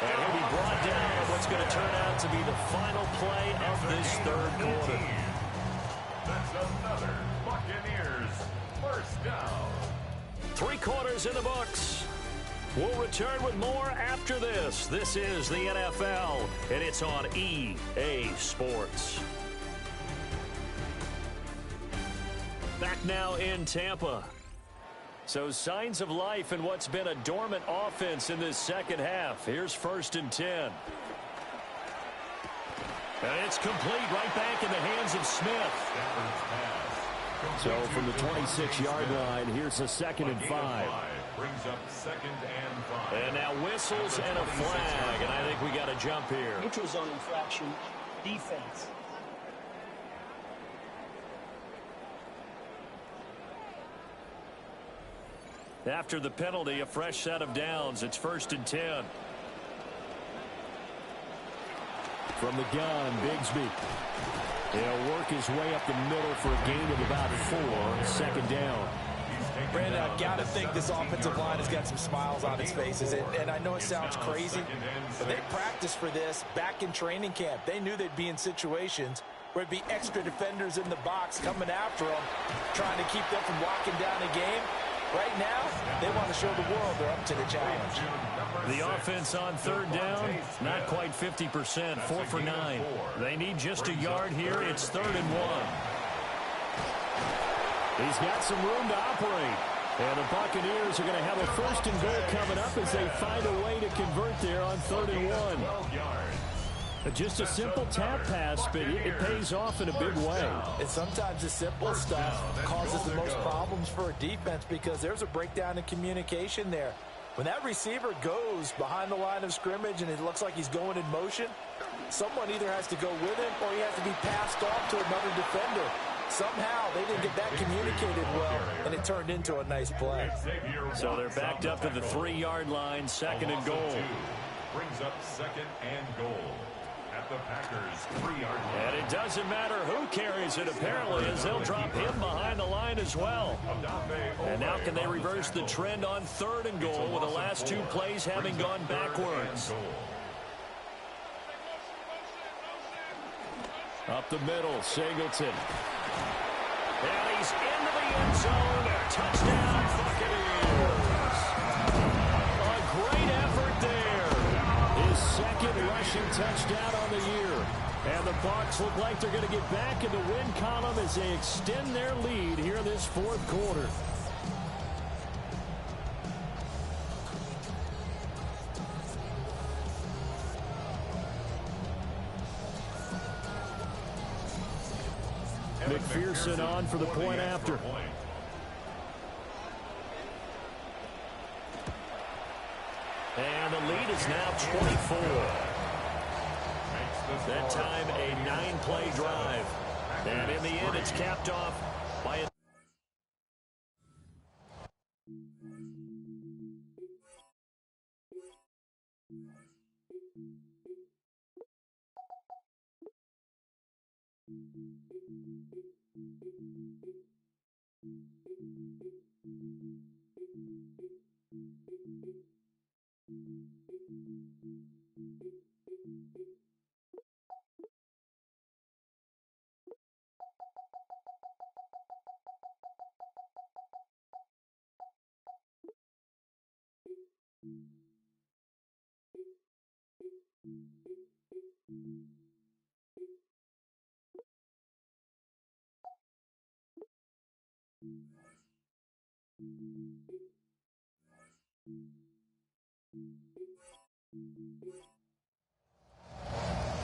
And he'll be brought down on what's going to turn out to be the final play of this 3rd quarter. That's another Buccaneers first down. 3 quarters in the books. We'll return with more after this. This is the NFL, and it's on EA Sports. Back now in Tampa. So signs of life in what's been a dormant offense in this 2nd half. Here's 1st and 10. And it's complete right back in the hands of Smith. So from the 26-yard line, here's a 2nd and 5. Brings up 2nd and 5. And now whistles and a flag, and I think we got a jump here. Neutral zone infraction, defense. After the penalty, a fresh set of downs. It's 1st and 10. From the gun, Bigsby. He'll work his way up the middle for a gain of about 4. 2nd down. Brandon, I've got to think this offensive line has got some smiles on its faces. And I know it sounds crazy, but they practiced for this back in training camp. They knew they'd be in situations where it'd be extra defenders in the box coming after them, trying to keep them from locking down a game. Right now, they want to show the world they're up to the challenge. The offense on 3rd down, not quite 50%, 4 for 9. They need just a yard here. It's 3rd and 1. He's got some room to operate. And the Buccaneers are going to have a 1st and goal coming up as they find a way to convert there on 3rd and 1. Just a simple tap pass, but it pays off in a big way. And sometimes the simple stuff causes the most problems for a defense because there's a breakdown in communication there. When that receiver goes behind the line of scrimmage and it looks like he's going in motion, someone either has to go with him or he has to be passed off to another defender. Somehow they didn't get that communicated well, and it turned into a nice play. So they're backed up to the 3-yard line, 2nd and goal. Brings up 2nd and goal at the Packers' 3-yard line. And it doesn't matter who carries it, apparently, as they'll drop him behind the line as well. And now can they reverse the trend on 3rd and goal with the last 2 plays having gone backwards? Up the middle, Singleton. And he's into the end zone. Touchdown, Buccaneers. A great effort there. His 2nd rushing touchdown on the year. And the Bucs look like they're going to get back in the win column as they extend their lead here in this 4th quarter. McPherson on for the point after. And the lead is now 24. That time a 9-play drive. And in the end, it's capped off by a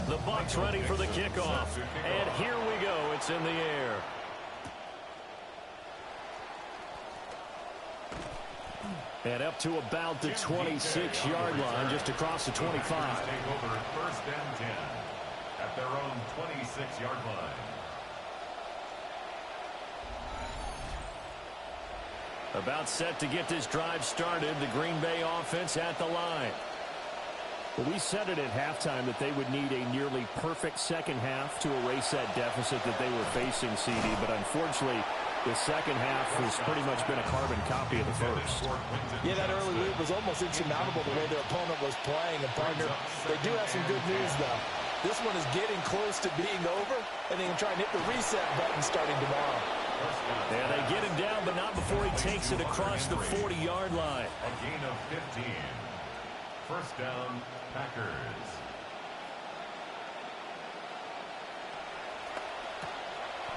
The Bucs ready for the kickoff. And here we go. It's in the air. And up to about the 26-yard line, just across the 25. Take over 1st and 10 at their own 26-yard line. About set to get this drive started. The Green Bay offense at the line. Well, we said it at halftime that they would need a nearly perfect second half to erase that deficit that they were facing, CD. But unfortunately, the second half has pretty much been a carbon copy of the first. Yeah, that early lead was almost insurmountable the way their opponent was playing. And, partner, they do have some good news, though. This one is getting close to being over, and they can try and hit the reset button starting tomorrow. Yeah, they get him down, but not before he takes it across the 40-yard line. A gain of 15. 1st down, Packers.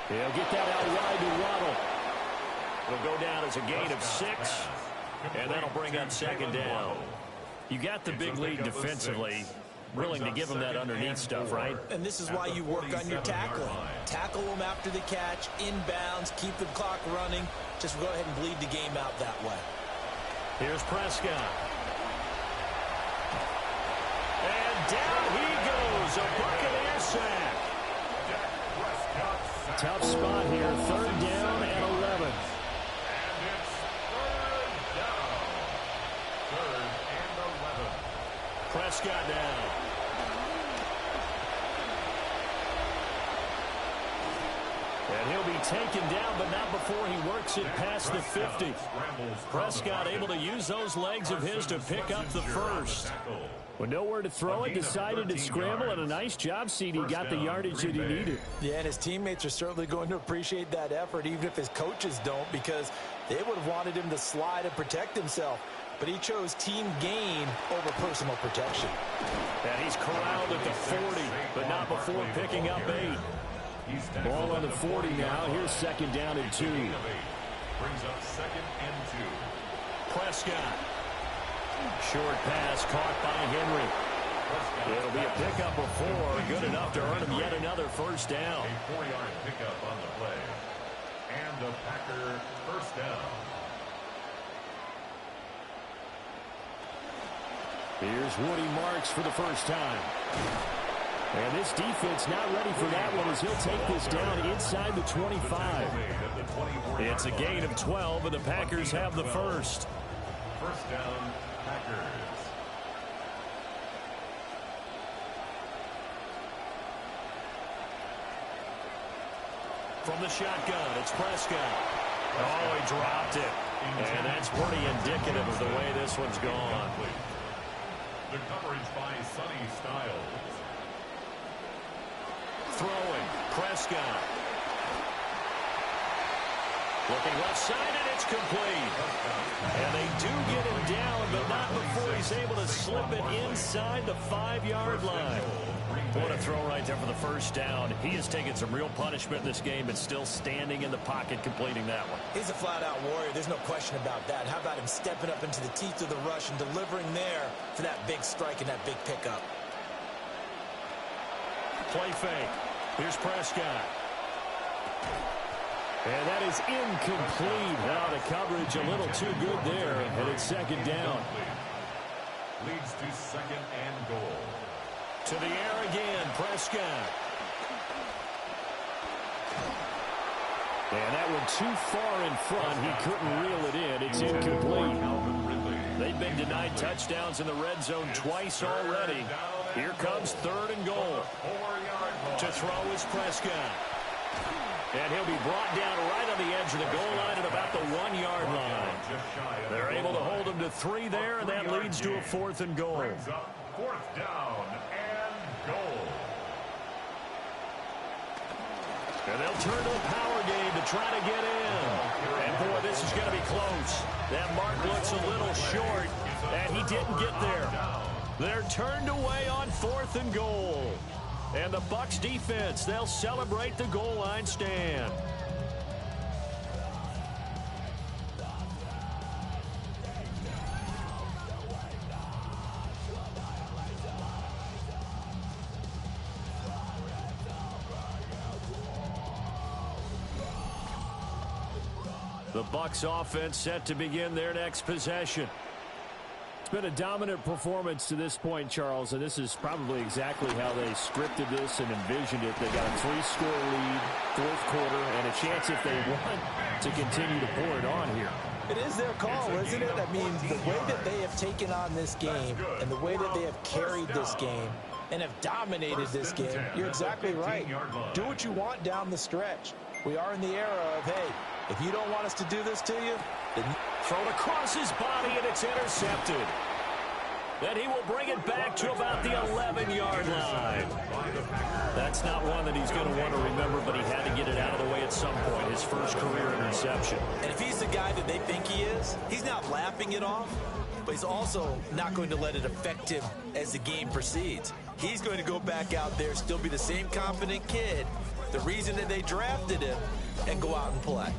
He'll get that out wide to Waddle. It'll go down as a gain of 6, and that'll bring up 2nd down. You got the big lead defensively. Willing to give them that underneath stuff, right? And this is why you work on your tackling. Tackle them after the catch, inbounds, keep the clock running. Just go ahead and bleed the game out that way. Here's Prescott. And down he goes, a Buccaneer sack. Tough spot here, 3rd down and 11. And it's 3rd down. 3rd and 11. Prescott down. And he'll be taken down, but not before he works it past the 50. Prescott able to use those legs of his to pick up the first. With nowhere to throw it, decided to scramble, and a nice job, CD. Got the yardage that he needed. Yeah, and his teammates are certainly going to appreciate that effort, even if his coaches don't, because they would have wanted him to slide and protect himself. But he chose team gain over personal protection. And he's corralled at the 40, but not before picking up 8. Ball on the 40 now. Here's 2nd down and 2. Brings up 2nd and 2. Prescott. Short pass caught by Henry. It'll be a pickup of 4, good enough to earn him yet another first down. A 4-yard pickup on the play. And a Packer first down. Here's Woody Marks for the first time. And this defense not ready for that one as he'll take this down inside the 25. It's a gain of 12, and the Packers have the first. First down, Packers. From the shotgun, it's Prescott. Oh, he dropped it. And that's pretty indicative of the way this one's gone. The coverage by Sonny Styles. Throwing, Prescott. Looking left side, and it's complete. And they do get him down, but not before he's able to slip it inside the 5-yard line. What a throw right there for the first down. He has taken some real punishment in this game, but still standing in the pocket completing that one. He's a flat-out warrior. There's no question about that. How about him stepping up into the teeth of the rush and delivering there for that big strike and that big pickup? Play fake. Here's Prescott. And that is incomplete. Now the coverage a little too good there, and it's second down. Leads to second and goal. To the air again, Prescott. And that one too far in front. He couldn't reel it in. It's incomplete. They've been denied touchdowns in the red zone twice already. Here comes third and goal. To throw is Prescott. And he'll be brought down right on the edge of the goal line at about the 1-yard line. They're able to hold him to 3 there, and that leads to a 4th and goal. Fourth down and goal. And they'll turn to the power game to try to get in. And, boy, this is going to be close. That mark looks a little short, and he didn't get there. They're turned away on 4th and goal. And the Bucs defense, they'll celebrate the goal line stand. The Bucs offense set to begin their next possession. It's been a dominant performance to this point, Charles, and this is probably exactly how they scripted this and envisioned it. They got a 3-score lead, 4th quarter, and a chance if they want to continue to pour it on here. It is their call, isn't it? I mean, the way that they have taken on this game and the way that they have carried this game and have dominated this game, you're exactly right. Do what you want down the stretch. We are in the era of, hey, if you don't want us to do this to you, then thrown across his body, and it's intercepted. Then he will bring it back to about the 11-yard line. That's not one that he's going to want to remember, but he had to get it out of the way at some point, his first career interception. And if he's the guy that they think he is, he's not laughing it off, but he's also not going to let it affect him as the game proceeds. He's going to go back out there, still be the same confident kid, the reason that they drafted him, and go out and play.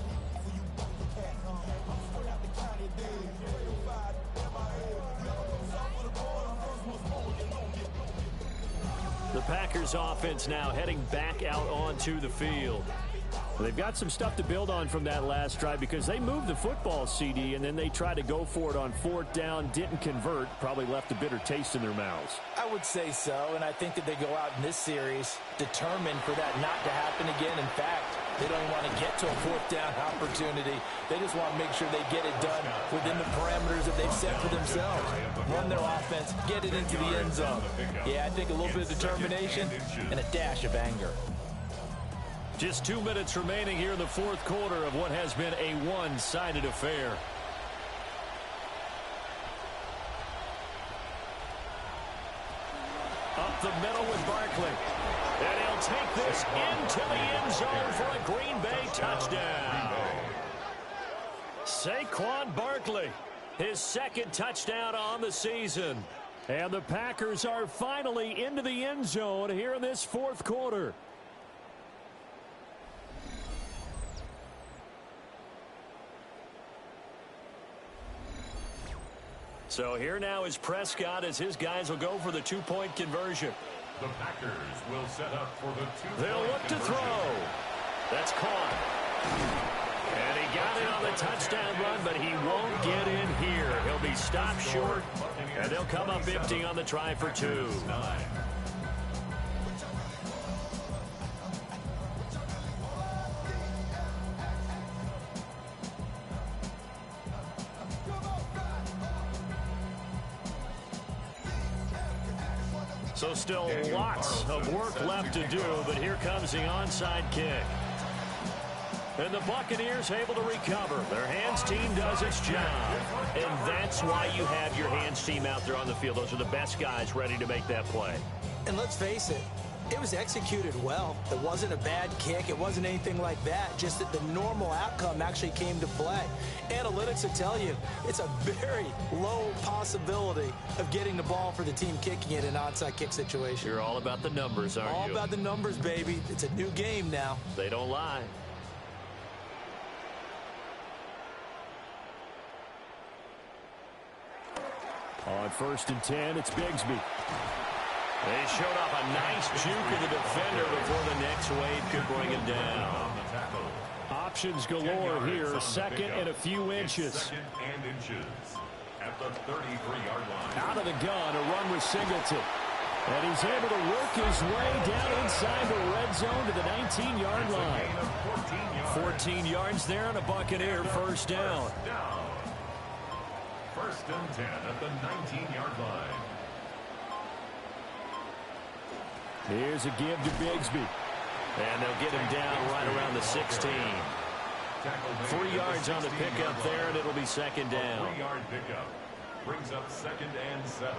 The Packers offense now heading back out onto the field. Well, they've got some stuff to build on from that last drive because they moved the football, CD, and then they tried to go for it on 4th down, didn't convert, probably left a bitter taste in their mouths. I would say so, and I think that they go out in this series determined for that not to happen again. In fact, they don't even want to get to a 4th down opportunity. They just want to make sure they get it done within the parameters that they've set for themselves. Run their offense, get it into the end zone. Yeah, I think a little bit of determination and a dash of anger. Just 2 minutes remaining here in the 4th quarter of what has been a one-sided affair. Up the middle with Barkley. And he'll take this into the end zone for a Green Bay touchdown. Saquon Barkley, his 2nd touchdown on the season. And the Packers are finally into the end zone here in this 4th quarter. So here now is Prescott as his guys will go for the two-point conversion. The Packers will set up for the two-point They'll look to conversion. throw. That's caught. And he got it on the touchdown run, but he won't get in here. He'll be stopped short, and they'll come up empty on the try for two. So still lots of work left to do, but here comes the onside kick. And the Buccaneers able to recover. Their hands team does its job. And that's why you have your hands team out there on the field. Those are the best guys ready to make that play. And let's face it, it was executed well. It wasn't a bad kick. It wasn't anything like that. Just that the normal outcome actually came to play. Analytics will tell you it's a very low possibility of getting the ball for the team kicking it in an onside kick situation. You're all about the numbers, aren't you? All about the numbers, baby. It's a new game now. They don't lie. On 1st and 10, it's Bigsby. They showed off a nice juke of the defender before the next wave could bring him down. Options galore here, second and a few inches. Second and inches at the 33-yard line. Out of the gun, a run with Singleton. And he's able to work his way down inside the red zone to the 19-yard line. 14 yards there and a Buccaneer first down. First and 10 at the 19-yard line. Here's a give to Bigsby. And they'll get him down right around the 16. 3 yards on the pickup there, and it'll be second down. 3-yard pickup brings up second and 7.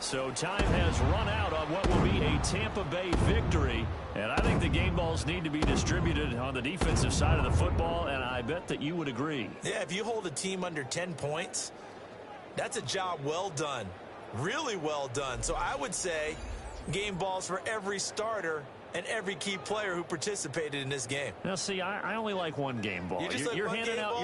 So time has run out on what will be a Tampa Bay victory. And I think the game balls need to be distributed on the defensive side of the football, and I bet that you would agree. Yeah, if you hold a team under 10 points, that's a job well done. Really well done. So I would say game balls for every starter and every key player who participated in this game. Now, see, I only like one game ball. You're handing out.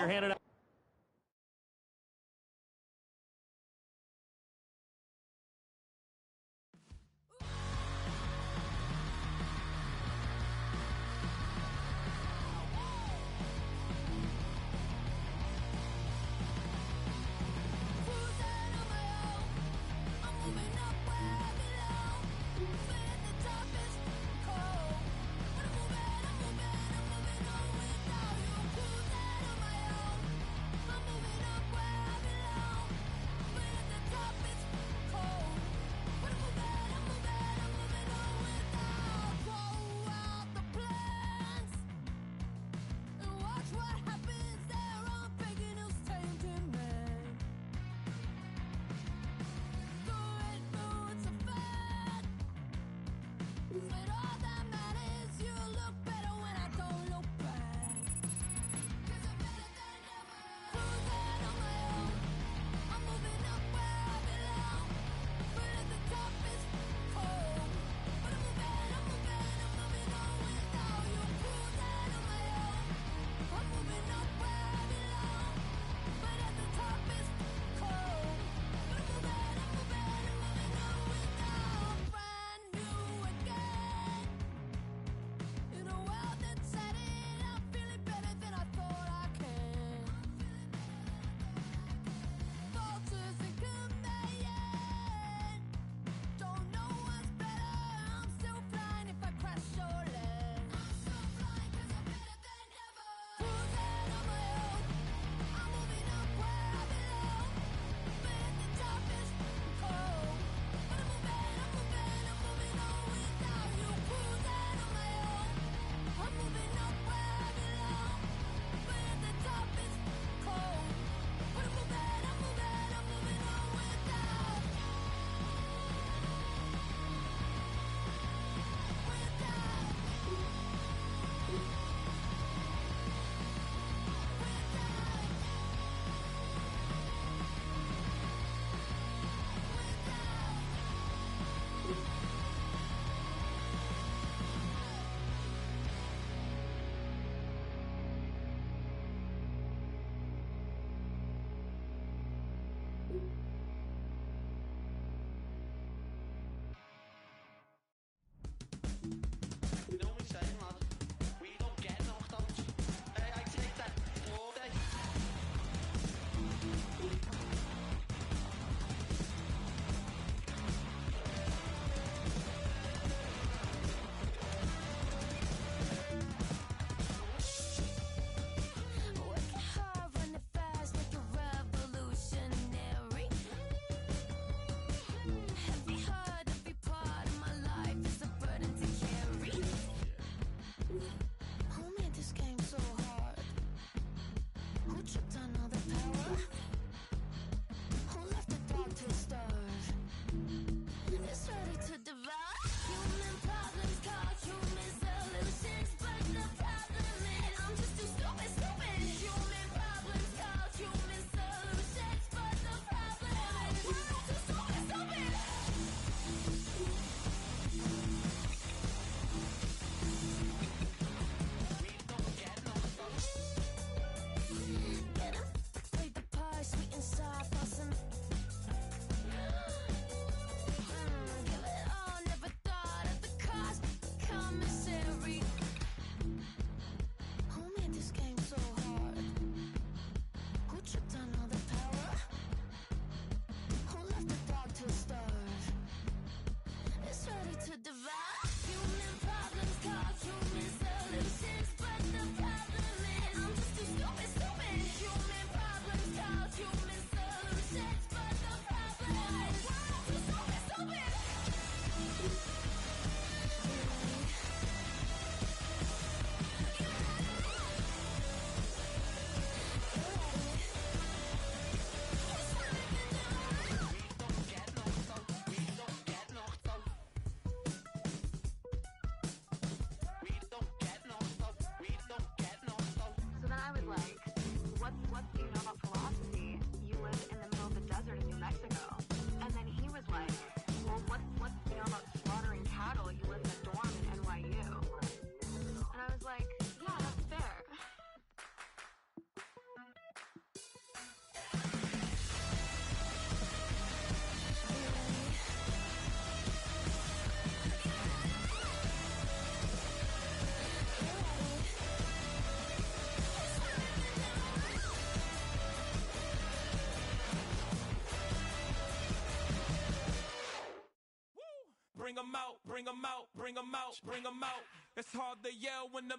Bring 'em out, bring 'em out, bring 'em out, bring 'em out. It's hard to yell when the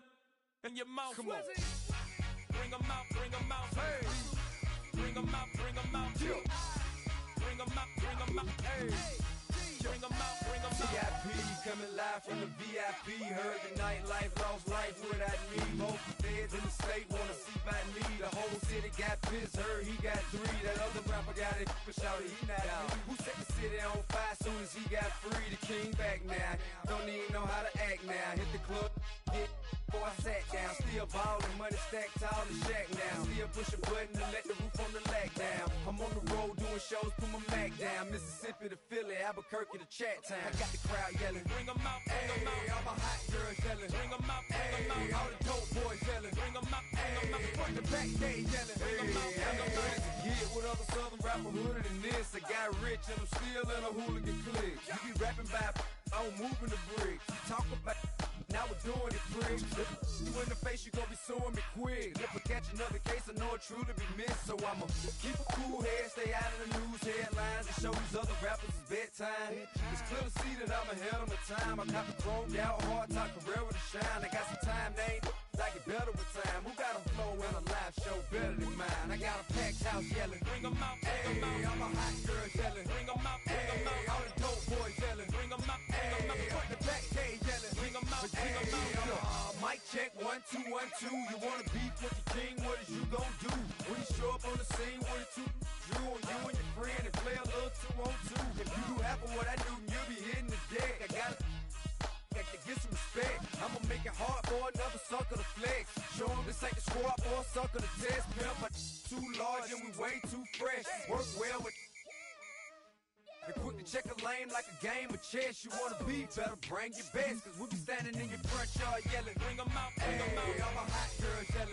in your mouth. Come on. Bring 'em out, bring 'em out. Hey. Bring 'em out, bring 'em out. Yeah. Bring 'em out, bring 'em out. Hey. Bring 'em out, bring 'em out. CIP coming live from the VIP. Heard the nightlife, lost life without me. Most feds in the state wanna see by me. The whole city got pissed, heard he got 3. That other rapper got it, but shouted he not out. Who set the city on fire soon as he got free? The king back now, don't even know how to act now. Hit the club, hit. Before I sat down, still ballin', money stacked tall and shack now. Still push a button to let the roof on the lag down. I'm on the road doing shows, put my Mac down. Mississippi to Philly, Albuquerque to Chat Town. I got the crowd yelling, bring 'em out, bring 'em out. All my hot girls yelling, bring 'em out, bring 'em out. All the dope boys yelling, bring 'em out, bring 'em out. Front the back gate yelling, bring 'em out, bring 'em out. Get with other southern rapper hooded than this. I got rich and I'm still in a hooligan clique. You be rapping by, I'm moving the bricks. You talk about, now we're doing it quick. You in the face, you gon' be suing me quick. If I catch another case, I know it truly be missed. So I'ma keep a cool head, stay out of the news headlines, and show these other rappers it's bedtime. It's clear to see that I'm ahead of my time. I got the chromed out, hard top career with a shine. I got some time, they ain't I get better with time. Who got a flow and a live show better than mine? I got a packed house yelling, bring 'em out, bring 'em out. All my hot girls yelling, bring 'em out, bring 'em out. All the dope boys yelling, bring 'em out, bring 'em out. Front the back gate yelling, bring 'em out, bring 'em out. Mic check 1 2 1 2. You wanna beef with the king? What is you gon' do when you show up on the scene with a 2 Drew on you and your friend and play a little 2-on-2? If you do half of what I do, you'll be hitting the deck. I gotta get some respect. I'ma make it hard for another sucker to flex. Show him this ain't the squad or a sucker to test. Pimp, but too large and we way too fresh. Work well with. And quick to check a lane like a game of chess. You wanna be better, bring your best. Cause we be standing in your front yard yelling, bring 'em out, bring 'em out. All my hot girls yelling,